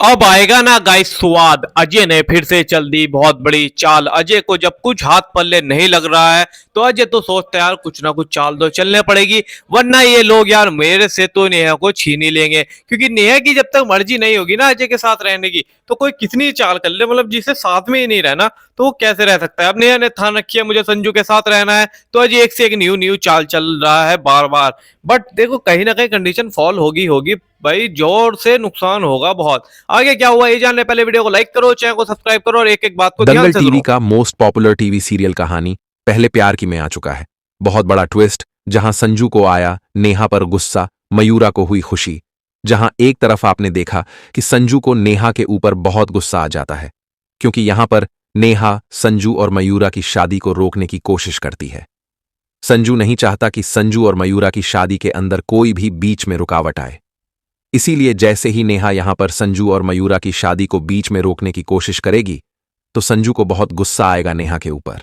अब आएगा ना गाइस स्वाद। अजय ने फिर से चल दी बहुत बड़ी चाल। अजय को जब कुछ हाथ पल्ले नहीं लग रहा है तो अजय तो सोचता है यार कुछ ना कुछ चाल तो चलने पड़ेगी, वरना ये लोग यार मेरे से तो नेहा को छीन ही लेंगे। क्योंकि नेहा की जब तक मर्जी नहीं होगी ना अजय के साथ रहने की, तो कोई कितनी चाल कर ले, मतलब जिसे साथ में ही नहीं रहना तो वो कैसे रह सकता है। अब नेहा ने ठान रखी है मुझे संजू के साथ रहना है, तो अजय एक से एक न्यू न्यू चाल चल रहा है बार बार। बट देखो कहीं ना कहीं कंडीशन फॉल होगी होगी भाई, जोर से नुकसान होगा बहुत। आगे क्या हुआ ये जानने पहले वीडियो को लाइक करो, चैनल को सब्सक्राइब करो और एक एक बात को ध्यान दंगल से टीवी सुनो। का मोस्ट पॉपुलर टीवी सीरियल कहानी पहले प्यार की में आ चुका है। बहुत बड़ा ट्विस्ट, जहां संजू को आया नेहा पर गुस्सा, मयूरा को हुई खुशी। जहां एक तरफ आपने देखा कि संजू को नेहा के ऊपर बहुत गुस्सा आ जाता है, क्योंकि यहां पर नेहा संजू और मयूरा की शादी को रोकने की कोशिश करती है। संजू नहीं चाहता कि संजू और मयूरा की शादी के अंदर कोई भी बीच में रुकावट आए। इसीलिए जैसे ही नेहा यहां पर संजू और मयूरा की शादी को बीच में रोकने की कोशिश करेगी, तो संजू को बहुत गुस्सा आएगा नेहा के ऊपर।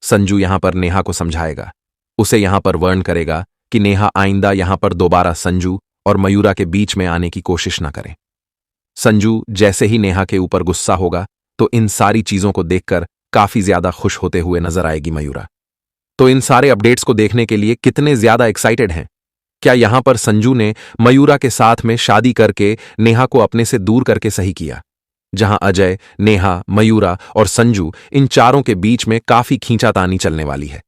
संजू यहां पर नेहा को समझाएगा, उसे यहां पर वार्न करेगा कि नेहा आइंदा यहां पर दोबारा संजू और मयूरा के बीच में आने की कोशिश न करे। संजू जैसे ही नेहा के ऊपर गुस्सा होगा, तो इन सारी चीजों को देखकर काफी ज्यादा खुश होते हुए नजर आएगी मयूरा। तो इन सारे अपडेट्स को देखने के लिए कितने ज्यादा एक्साइटेड हैं? क्या यहां पर संजू ने मयूरा के साथ में शादी करके नेहा को अपने से दूर करके सही किया? जहां अजय, नेहा, मयूरा और संजू इन चारों के बीच में काफी खींचातानी चलने वाली है।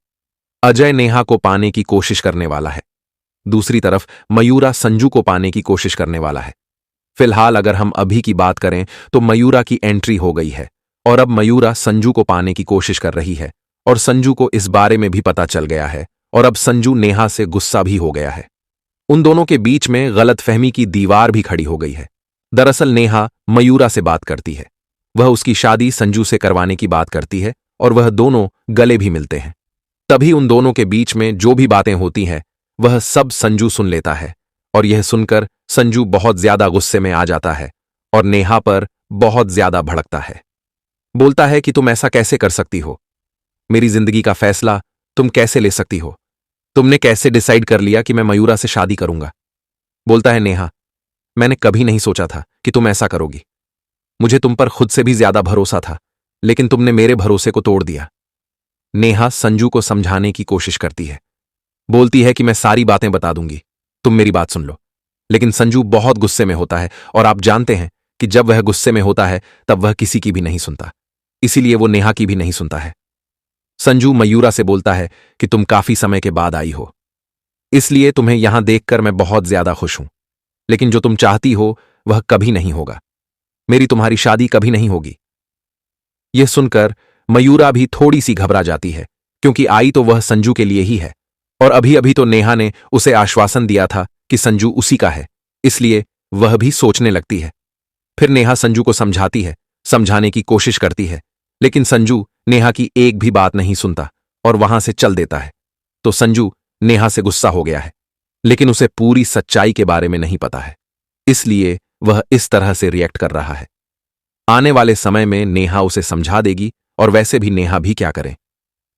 अजय नेहा को पाने की कोशिश करने वाला है, दूसरी तरफ मयूरा संजू को पाने की कोशिश करने वाला है। फिलहाल अगर हम अभी की बात करें तो मयूरा की एंट्री हो गई है और अब मयूरा संजू को पाने की कोशिश कर रही है, और संजू को इस बारे में भी पता चल गया है, और अब संजू नेहा से गुस्सा भी हो गया है। उन दोनों के बीच में गलतफहमी की दीवार भी खड़ी हो गई है। दरअसल नेहा मयूरा से बात करती है, वह उसकी शादी संजू से करवाने की बात करती है, और वह दोनों गले भी मिलते हैं। तभी उन दोनों के बीच में जो भी बातें होती हैं वह सब संजू सुन लेता है, और यह सुनकर संजू बहुत ज्यादा गुस्से में आ जाता है और नेहा पर बहुत ज्यादा भड़कता है। बोलता है कि तुम ऐसा कैसे कर सकती हो? मेरी जिंदगी का फैसला तुम कैसे ले सकती हो? तुमने कैसे डिसाइड कर लिया कि मैं मयूरा से शादी करूंगा? बोलता है नेहा, मैंने कभी नहीं सोचा था कि तुम ऐसा करोगी। मुझे तुम पर खुद से भी ज्यादा भरोसा था, लेकिन तुमने मेरे भरोसे को तोड़ दिया। नेहा संजू को समझाने की कोशिश करती है, बोलती है कि मैं सारी बातें बता दूंगी, तुम मेरी बात सुन लो। लेकिन संजू बहुत गुस्से में होता है, और आप जानते हैं कि जब वह गुस्से में होता है तब वह किसी की भी नहीं सुनता, इसीलिए वो नेहा की भी नहीं सुनता है। संजू मयूरा से बोलता है कि तुम काफी समय के बाद आई हो, इसलिए तुम्हें यहां देखकर मैं बहुत ज्यादा खुश हूं, लेकिन जो तुम चाहती हो वह कभी नहीं होगा। मेरी तुम्हारी शादी कभी नहीं होगी। यह सुनकर मयूरा भी थोड़ी सी घबरा जाती है, क्योंकि आई तो वह संजू के लिए ही है, और अभी अभी तो नेहा ने उसे आश्वासन दिया था कि संजू उसी का है, इसलिए वह भी सोचने लगती है। फिर नेहा संजू को समझाती है, समझाने की कोशिश करती है, लेकिन संजू नेहा की एक भी बात नहीं सुनता और वहां से चल देता है। तो संजू नेहा से गुस्सा हो गया है, लेकिन उसे पूरी सच्चाई के बारे में नहीं पता है, इसलिए वह इस तरह से रिएक्ट कर रहा है। आने वाले समय में नेहा उसे समझा देगी, और वैसे भी नेहा भी क्या करे।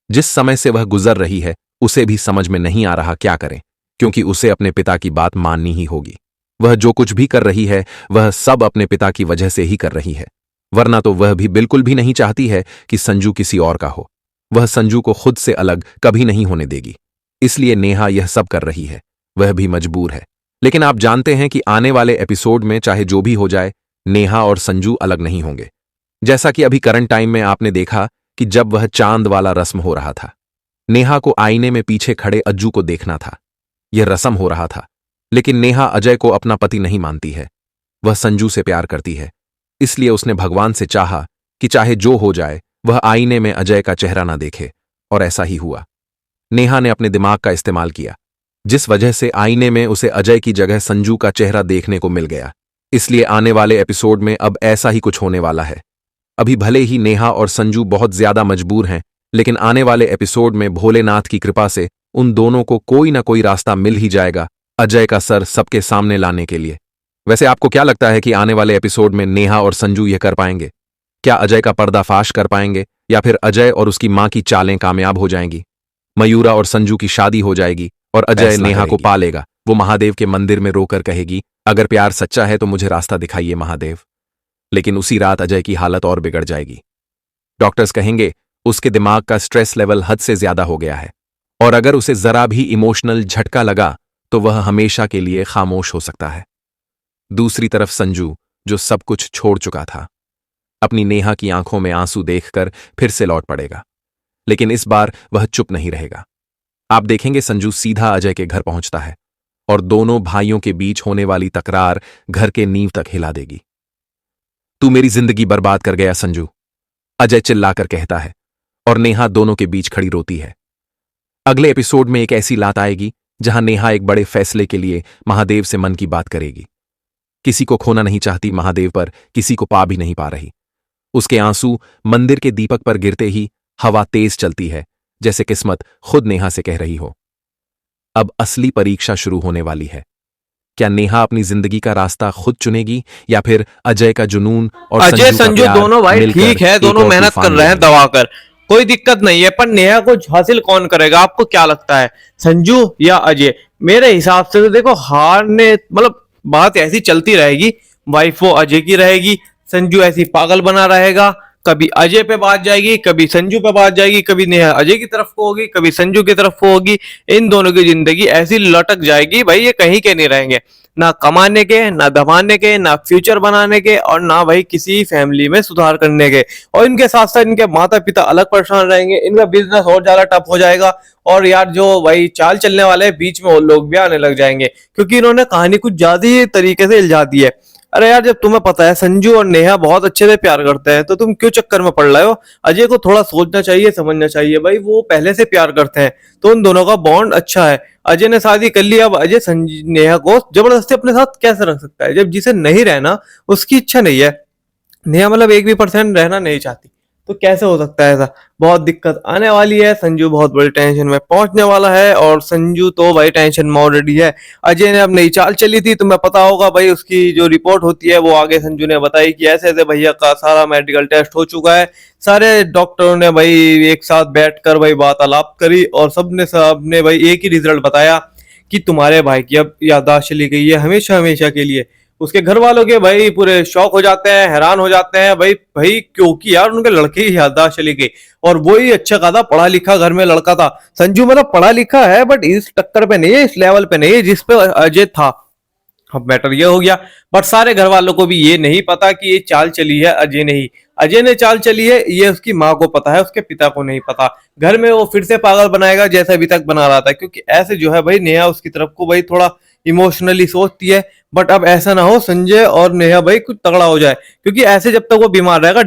जिस समय से वह गुजर रही है उसे भी समझ में नहीं आ रहा क्या करें, क्योंकि उसे अपने पिता की बात माननी ही होगी। वह जो कुछ भी कर रही है वह सब अपने पिता की वजह से ही कर रही है, वरना तो वह भी बिल्कुल भी नहीं चाहती है कि संजू किसी और का हो। वह संजू को खुद से अलग कभी नहीं होने देगी, इसलिए नेहा यह सब कर रही है, वह भी मजबूर है। लेकिन आप जानते हैं कि आने वाले एपिसोड में चाहे जो भी हो जाए, नेहा और संजू अलग नहीं होंगे। जैसा कि अभी करंट टाइम में आपने देखा कि जब वह चांद वाला रस्म हो रहा था, नेहा को आईने में पीछे खड़े अज्जू को देखना था। यह रस्म हो रहा था, लेकिन नेहा अजय को अपना पति नहीं मानती है, वह संजू से प्यार करती है, इसलिए उसने भगवान से चाहा कि चाहे जो हो जाए वह आईने में अजय का चेहरा ना देखे, और ऐसा ही हुआ। नेहा ने अपने दिमाग का इस्तेमाल किया, जिस वजह से आईने में उसे अजय की जगह संजू का चेहरा देखने को मिल गया। इसलिए आने वाले एपिसोड में अब ऐसा ही कुछ होने वाला है। अभी भले ही नेहा और संजू बहुत ज्यादा मजबूर हैं, लेकिन आने वाले एपिसोड में भोलेनाथ की कृपा से उन दोनों को कोई ना कोई रास्ता मिल ही जाएगा अजय का सर सबके सामने लाने के लिए। वैसे आपको क्या लगता है कि आने वाले एपिसोड में नेहा और संजू यह कर पाएंगे? क्या अजय का पर्दाफाश कर पाएंगे, या फिर अजय और उसकी मां की चालें कामयाब हो जाएंगी? मयूरा और संजू की शादी हो जाएगी और अजय नेहा को पा लेगा। वो महादेव के मंदिर में रोकर कहेगी, अगर प्यार सच्चा है तो मुझे रास्ता दिखाइए महादेव। लेकिन उसी रात अजय की हालत और बिगड़ जाएगी। डॉक्टर्स कहेंगे उसके दिमाग का स्ट्रेस लेवल हद से ज्यादा हो गया है और अगर उसे जरा भी इमोशनल झटका लगा तो वह हमेशा के लिए खामोश हो सकता है। दूसरी तरफ संजू, जो सब कुछ छोड़ चुका था, अपनी नेहा की आंखों में आंसू देखकर फिर से लौट पड़ेगा, लेकिन इस बार वह चुप नहीं रहेगा। आप देखेंगे संजू सीधा अजय के घर पहुंचता है और दोनों भाइयों के बीच होने वाली तकरार घर के नींव तक हिला देगी। तू मेरी जिंदगी बर्बाद कर गया संजू, अजय चिल्लाकर कहता है और नेहा दोनों के बीच खड़ी रोती है। अगले एपिसोड में एक ऐसी लात आएगी जहां नेहा एक बड़े फैसले के लिए महादेव से मन की बात करेगी। किसी को खोना नहीं चाहती महादेव, पर किसी को पा भी नहीं पा रही। उसके आंसू मंदिर के दीपक पर गिरते ही हवा तेज चलती है, जैसे किस्मत खुद नेहा से कह रही हो। अब असली परीक्षा शुरू होने वाली है। क्या नेहा अपनी जिंदगी का रास्ता खुद चुनेगी या फिर अजय का जुनून और अजय संजू का संजू प्यार दोनों भाई मिलकर ठीक है, एक दोनों और मेहनत तूफान कर रहे हैं लेंगे? दबाकर, कोई दिक्कत नहीं है, पर नेहा को हासिल कौन करेगा? आपको क्या लगता है, संजू या अजय? मेरे हिसाब से तो देखो, हारने मतलब बात ऐसी चलती रहेगी, वाइफ वो अजय की रहेगी, संजू ऐसी पागल बना रहेगा, कभी अजय पे बात जाएगी, कभी संजू पे बात जाएगी, कभी नेहा अजय की तरफ को होगी, कभी संजू की तरफ को होगी। इन दोनों की जिंदगी ऐसी लटक जाएगी भाई, ये कहीं के नहीं रहेंगे, ना कमाने के, ना दबाने के, ना फ्यूचर बनाने के, और ना भाई किसी फैमिली में सुधार करने के। और इनके साथ साथ इनके माता पिता अलग परेशान रहेंगे, इनका बिजनेस और ज्यादा टफ हो जाएगा। और यार जो भाई चाल चलने वाले हैं, बीच में वो लोग भी आने लग जाएंगे, क्योंकि इन्होंने कहानी कुछ ज्यादा ही तरीके से इल्जा दी है। अरे यार, जब तुम्हें पता है संजू और नेहा बहुत अच्छे से प्यार करते हैं, तो तुम क्यों चक्कर में पड़ रहे हो? अजय को थोड़ा सोचना चाहिए, समझना चाहिए भाई, वो पहले से प्यार करते हैं, तो उन दोनों का बॉन्ड अच्छा है। अजय ने शादी कर ली, अब अजय नेहा को जबरदस्ती अपने साथ कैसे रख सकता है, जब जिसे नहीं रहना उसकी इच्छा नहीं है। नेहा मतलब 1% रहना नहीं चाहती, तो कैसे हो सकता है ऐसा? बहुत दिक्कत आने वाली है, संजू बहुत बड़ी टेंशन में पहुंचने वाला है, और संजू तो भाई टेंशन में ऑलरेडी है। अजय ने अब नई चाल चली थी, तुम्हें पता होगा भाई, उसकी जो रिपोर्ट होती है वो आगे संजू ने बताई कि ऐसे ऐसे भैया का सारा मेडिकल टेस्ट हो चुका है। सारे डॉक्टरों ने भाई एक साथ बैठकर भाई वार्तालाप करी, और सबने भाई एक ही रिजल्ट बताया कि तुम्हारे भाई की अब याददाश्त चली गई है हमेशा हमेशा के लिए। उसके घर वालों के भाई पूरे शौक हो जाते हैं, हैरान हो जाते हैं भाई भाई, क्योंकि यार उनके लड़के की याददाश्त चली गई, और वो ही अच्छा खासा पढ़ा लिखा घर में लड़का था। संजू मतलब पढ़ा लिखा है, बट इस टक्कर पे नहीं है, इस लेवल पे नहीं है जिस पे अजय था। अब मैटर ये हो गया, बट सारे घर वालों को भी ये नहीं पता कि ये चाल चली है अजय ने ही। अजय ने चाल चली है, ये उसकी माँ को पता है, उसके पिता को नहीं पता। घर में वो फिर से पागल बनाएगा जैसे अभी तक बना रहा था, क्योंकि ऐसे जो है भाई, नेहा उसकी तरफ को भाई थोड़ा इमोशनली सोचती है, बट अब ऐसा ना हो संजय और नेहा भाई कुछ तगड़ा हो जाए, क्योंकि ऐसे जब तक वो बीमार रहेगा,